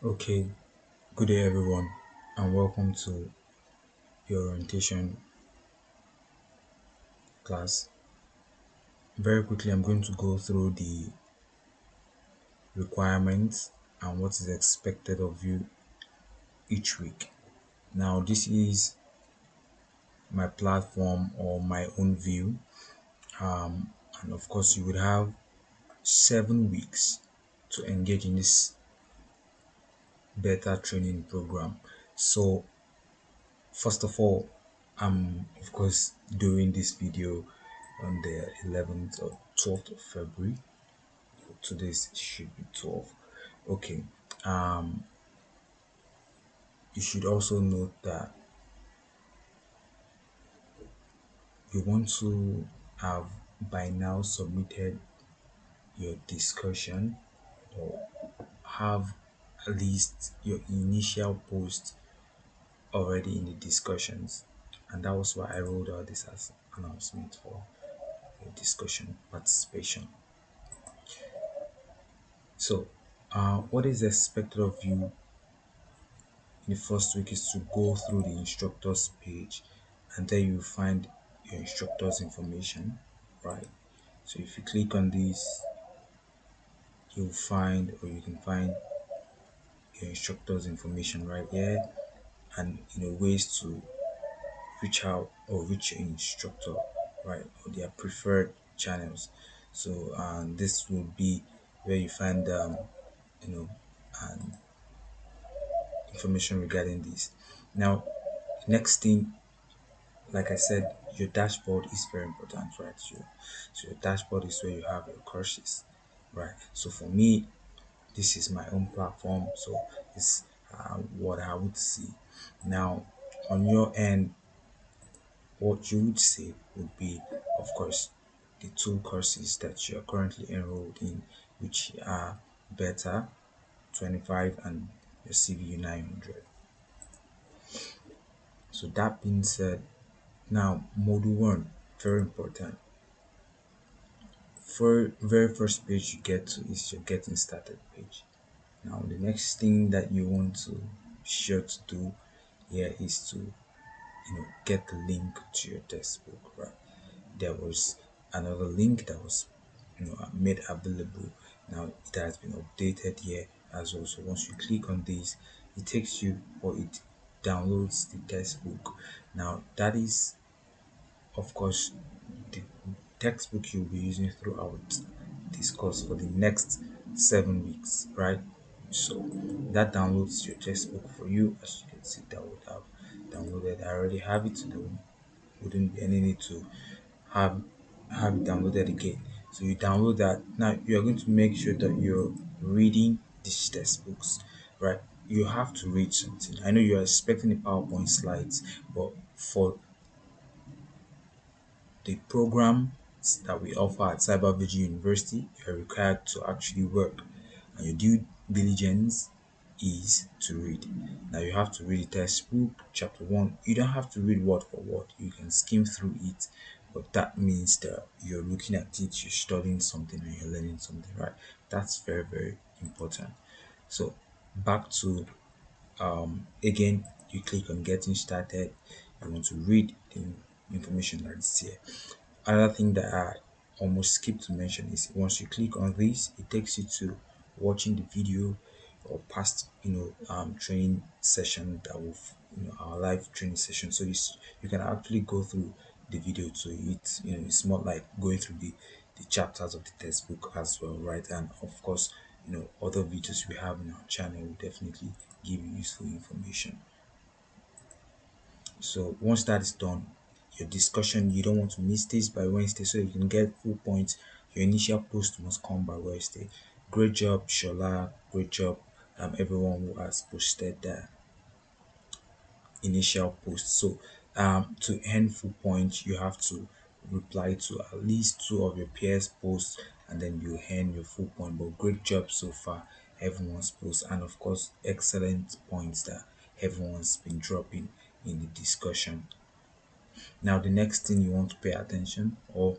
Okay, good day everyone, and welcome to your orientation class. Very quickly, I'm going to go through the requirements and what is expected of you each week. Now, this is my platform or my own view, and of course, you would have 7 weeks to engage in this beta training program. So, first of all, I'm of course doing this video on the 11th or 12th of February. Today's should be 12. Okay. um you should also note that you want to have by now submitted your discussion or have at least your initial post already in the discussions, and that was why I rolled out this as announcement for your discussion participation. So what is expected of you in the first week is to go through the instructors page, and there you find your instructors information, right? So if you click on this, you'll find, or you can find, your instructors information right here, and ways to reach out or reach your instructor, right, or their preferred channels. So this will be where you find you know and information regarding this. Now, next thing, like I said, your dashboard is very important, right? So your dashboard is where you have your courses, right? So for me, this is my own platform, so it's what I would see. Now, on your end, what you would say would be, of course, the two courses that you are currently enrolled in, which are Beta 25 and your CVU 900. So that being said, now module 1, very important. For very first page you get to is your getting started page. Now the next thing that you want to be sure to do here is to get the link to your textbook, right? There was another link that was made available. Now it has been updated here as well. So once you click on this, it takes you, or it downloads the textbook. Now that is, of course, the textbook you'll be using throughout this course for the next 7 weeks, right? So that downloads your textbook for you. As you can see, that would have downloaded. I already have it, so there wouldn't be any need to have have it downloaded again. So you download that. Now you are going to make sure that you're reading these textbooks, right? You have to read something. I know you are expecting the PowerPoint slides, but for the programs that we offer at Cybersecurity University, you are required to actually work, and your due diligence is to read. Now you have to read the textbook, chapter 1. You don't have to read word for word, you can skim through it, but that means that you're looking at it, you're studying something, and you're learning something, right? That's very, very important. So back to again, you click on getting started. You want to read the information that's here. Another thing that I almost skipped to mention is once you click on this, it takes you to watching the video or past training session that will our live training session. So you can actually go through the video to it. It's more like going through the chapters of the textbook as well, right? And of course, other videos we have in our channel will definitely give you useful information. So once that is done, your discussion, you don't want to miss this by Wednesday so you can get full points. Your initial post must come by Wednesday. Great job, Shola. Great job, everyone who has posted that initial post. So to earn full points, you have to reply to at least two of your peers' posts, and then you earn your full point. But great job so far, everyone's post, and of course, excellent points that everyone's been dropping in the discussion. Now, the next thing you want to pay attention, or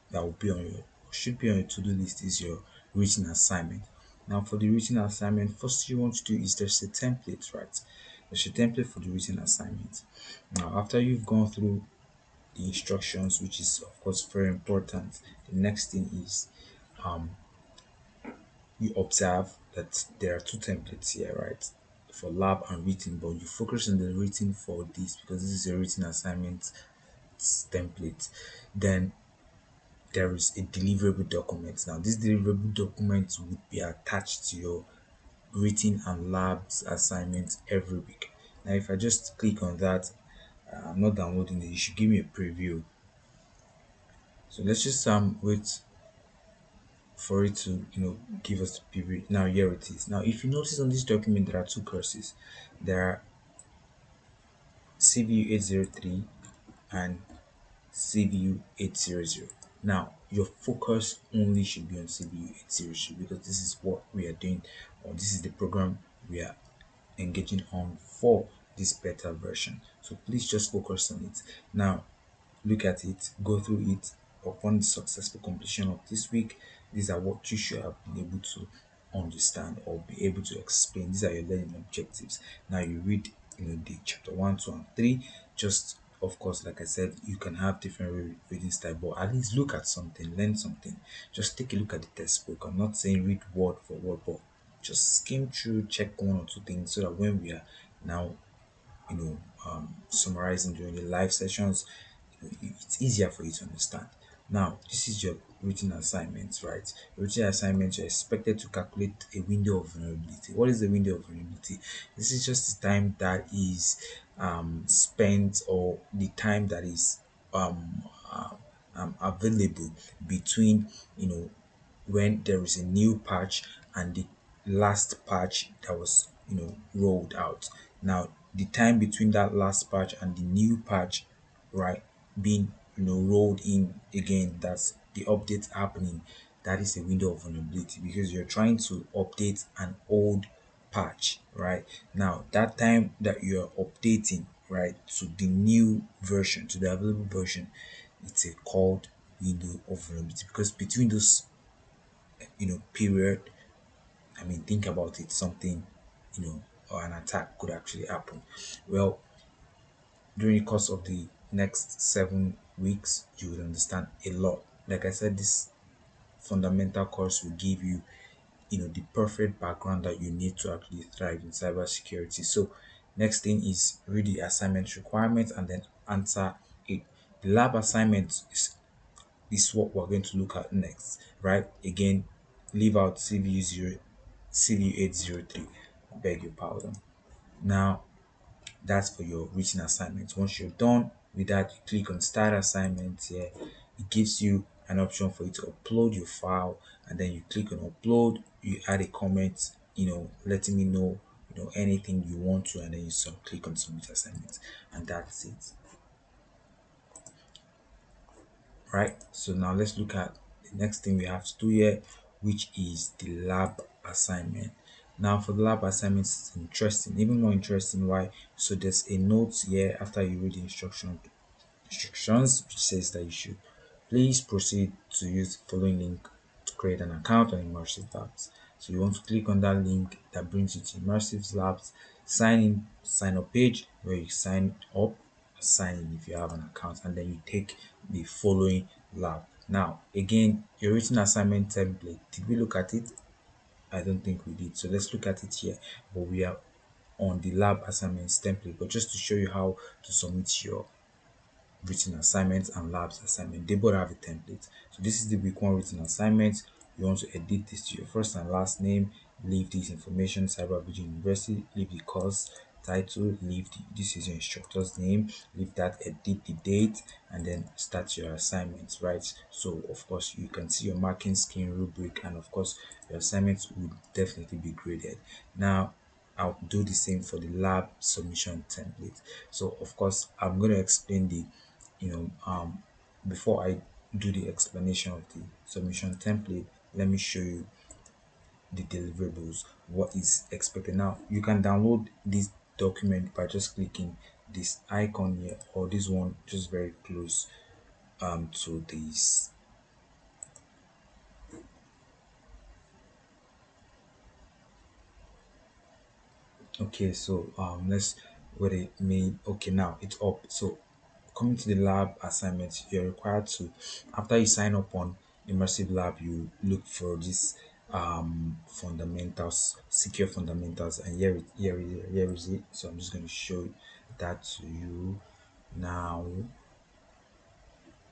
that will be on your, should be on your to-do list, is your written assignment. Now for the written assignment, first you want to do is there's a template, right? There's a template for the written assignment. Now after you've gone through the instructions, which is of course very important, the next thing is you observe that there are two templates here, right? For lab and written, but you focus on the written for this because this is a written assignment template. Then there is a deliverable document. Now this deliverable document would be attached to your written and labs assignments every week. Now if I just click on that, I'm not downloading it, you should give me a preview. So let's just wait for it to give us the preview. Now here it is. Now if you notice on this document there are two courses. There are CVU 803 and CVU 800. Now your focus only should be on CVU 800 because this is what we are doing, or this is the program we are engaging on for this beta version. So please just focus on it. Now look at it, go through it. Upon the successful completion of this week, these are what you should have been able to understand or be able to explain. These are your learning objectives. Now you read the chapter 1, 2, and 3. Just of course, like I said, you can have different reading style, but at least look at something, learn something. Just take a look at the textbook. I'm not saying read word for word, but just skim through, check one or two things so that when we are now summarizing during the live sessions, it's easier for you to understand. Now, this is your written assignment, right? Written assignment, you're expected to calculate a window of vulnerability. What is the window of vulnerability? This is just the time that is spent, or the time that is um, available between when there is a new patch and the last patch that was rolled out. Now the time between that last patch and the new patch, right, being rolled in again, that's the update happening, that is a window of vulnerability because you're trying to update an old patch. Right now, that time that you're updating, right, to the new version, to the available version, it's a called window of vulnerability because between those period, I mean, think about it, something or an attack could actually happen. Well, during the course of the next 7 weeks, you will understand a lot. Like I said, this fundamental course will give you the perfect background that you need to actually thrive in cybersecurity. So next thing is read the assignment requirements and then answer it. The lab assignment is what we're going to look at next, right? Again, leave out CVU 803. I beg your pardon. Now that's for your written assignment. Once you're done with that, you click on start assignment here. It gives you an option for you to upload your file, and then you click on upload. You add a comment, letting me know anything you want to, and then you click on submit assignment, and that's it. Right, so now let's look at the next thing we have to do here, which is the lab assignment. Now for the lab assignment, it's interesting, even more interesting. Why? So there's a note here after you read the instructions which says that you should please proceed to use the following link to create an account on Immersive Labs. So you want to click on that link that brings you to Immersive Labs, sign up page where you sign up, sign in if you have an account, and then you take the following lab. Now again, your written assignment template, did we look at it? I don't think we did. So let's look at it here. But we are on the lab assignments template, but just to show you how to submit your written assignments and labs assignment, they both have a template. So this is the week 1 written assignment. You want to edit this to your first and last name, leave this information, Cyber Vigil University, leave the course title, this is your instructor's name, leave that, edit the date, and then start your assignments, right? So of course you can see your marking scheme, rubric, and of course your assignments would definitely be graded. Now I'll do the same for the lab submission template. So of course I'm going to explain the before I do the explanation of the submission template, let me show you the deliverables, what is expected. Now you can download this document by just clicking this icon here, or this one just very close to this. Okay, so let's what it mean. Okay, now it's up. So coming to the lab assignment, you're required to, after you sign up on immersive lab, you look for this fundamentals, secure fundamentals, and here is it. So I'm just going to show that to you now.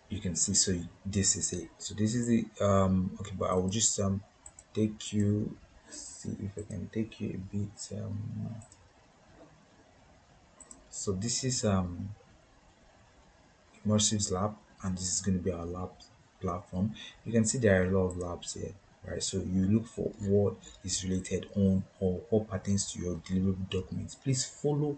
You can see, so this is it. So this is the okay, but I will just take you, see if I can take you a bit so this is immersive lab, and this is going to be our lab platform. You can see there are a lot of labs here, right? So you look for what is related on or what pertains to your deliverable documents. Please follow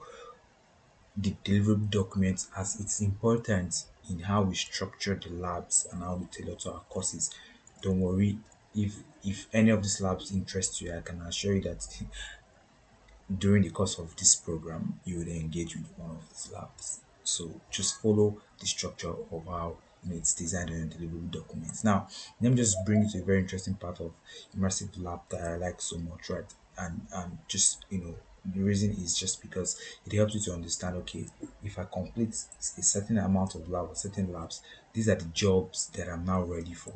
the deliverable documents, as it's important in how we structure the labs and how we tailor to our courses. Don't worry, if any of these labs interest you, I can assure you that during the course of this program, you will engage with one of these labs. So just follow the structure of how it's designed and deliverable documents. Now, let me just bring you to a very interesting part of immersive lab that I like so much, right? And just the reason is just because it helps you to understand. Okay, if I complete a certain amount of lab or certain labs, these are the jobs that I'm now ready for.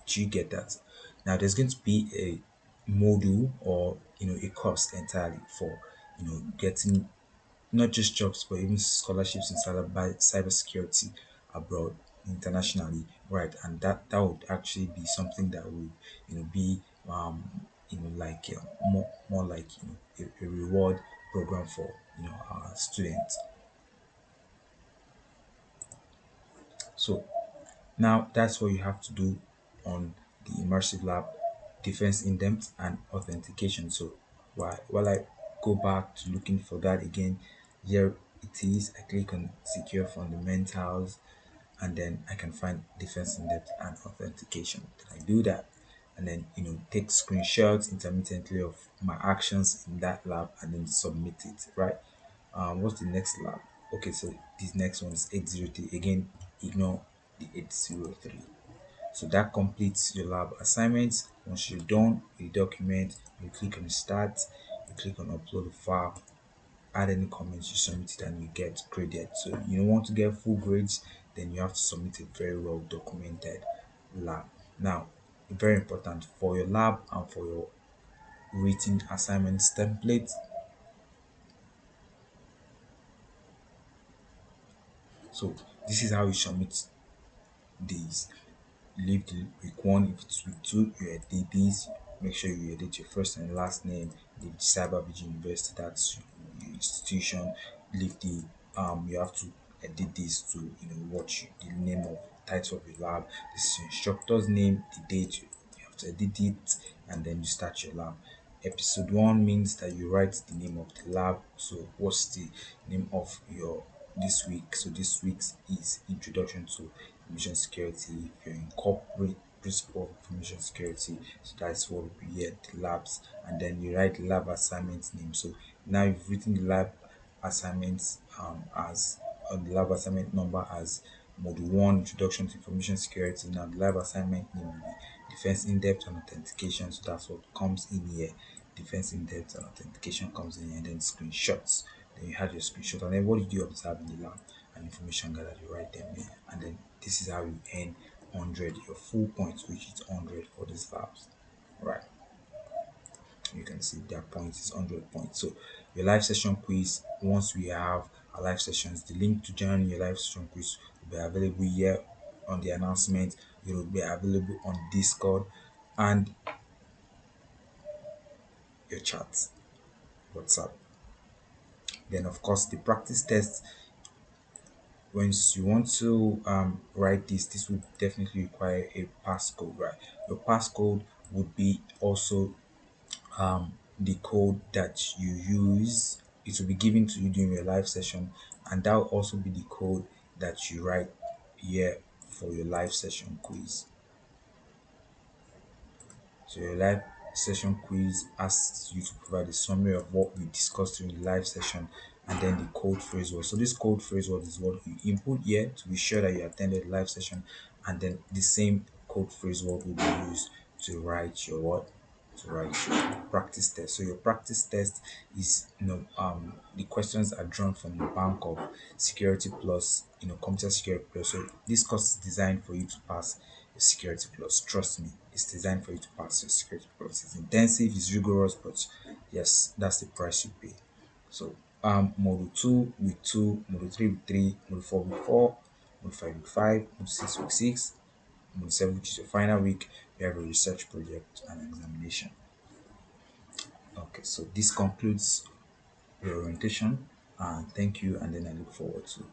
Do you get that? Now there's going to be a module or a course entirely for getting not just jobs but even scholarships in cybersecurity abroad internationally, right? And that would actually be something that would be like more like a reward program for our students. So now that's what you have to do on the immersive lab: defense in depth and authentication. So while I go back to looking for that again, here it is. I click on secure fundamentals, and then I can find defense in depth and authentication. Then I do that, and then take screenshots intermittently of my actions in that lab and then submit it, right? What's the next lab? Okay, so this next one is 803. Again, ignore the 803. So that completes your lab assignments. Once you're done with the document, you click on start, you click on upload a file, add any comments, you submit it, and you get graded. So you don't want to get full grades, then you have to submit a very well documented lab. Now, very important for your lab and for your written assignments template. So this is how you submit these. Leave the week one. If it's week two, you edit this. Make sure you edit your first and last name. Leave the Cyber University, that's your institution. Leave the you have to edit this to what the name of title of your lab. This is your instructor's name, the date. You have to edit it, and then you start your lab. Episode one means that you write the name of the lab. So what's the name of your this week? So this week's is Introduction to Information Security. If you're in corporate, Principle of Information Security, so that's what we here, the labs. And then you write the lab assignment name. So now you've written the lab assignments as the lab assignment number as module 1, Introduction to Information Security. Now the lab assignment name will be defense in depth and authentication. So that's what comes in here. Defense in depth and authentication comes in here, and then screenshots. Then you have your screenshot, and then what did you observe in the lab and information gathered, you write them in. And then this is how you earn 100, your full points, which is 100 for these labs, right? You can see their points is 100 points. So your live session quiz, once we have our live sessions, the link to join your live session quiz will be available here on the announcement. It will be available on Discord and your chat, WhatsApp. Then of course the practice test, once you want to write this would definitely require a passcode, right? Your passcode would be also the code that you use. It will be given to you during your live session, and that will also be the code that you write here for your live session quiz. So your live session quiz asks you to provide a summary of what we discussed during the live session, and then the code phrase word. So this code phrase word is what you input here to be sure that you attended the live session, and then the same code phrase word will be used to write your what to write practice test. So your practice test is, the questions are drawn from the bank of security plus, computer security plus. So this course is designed for you to pass your security plus. Trust me, it's designed for you to pass your security plus. It's intensive, it's rigorous, but yes, that's the price you pay. So module 2 week 2, module 3 week 3, module 4 week 4, module 5 week 5, module 6 week 6, module 7, which is your final week, you have a research project and examination. Okay, so this concludes your orientation, and thank you, and then I look forward to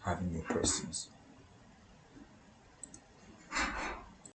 having your questions.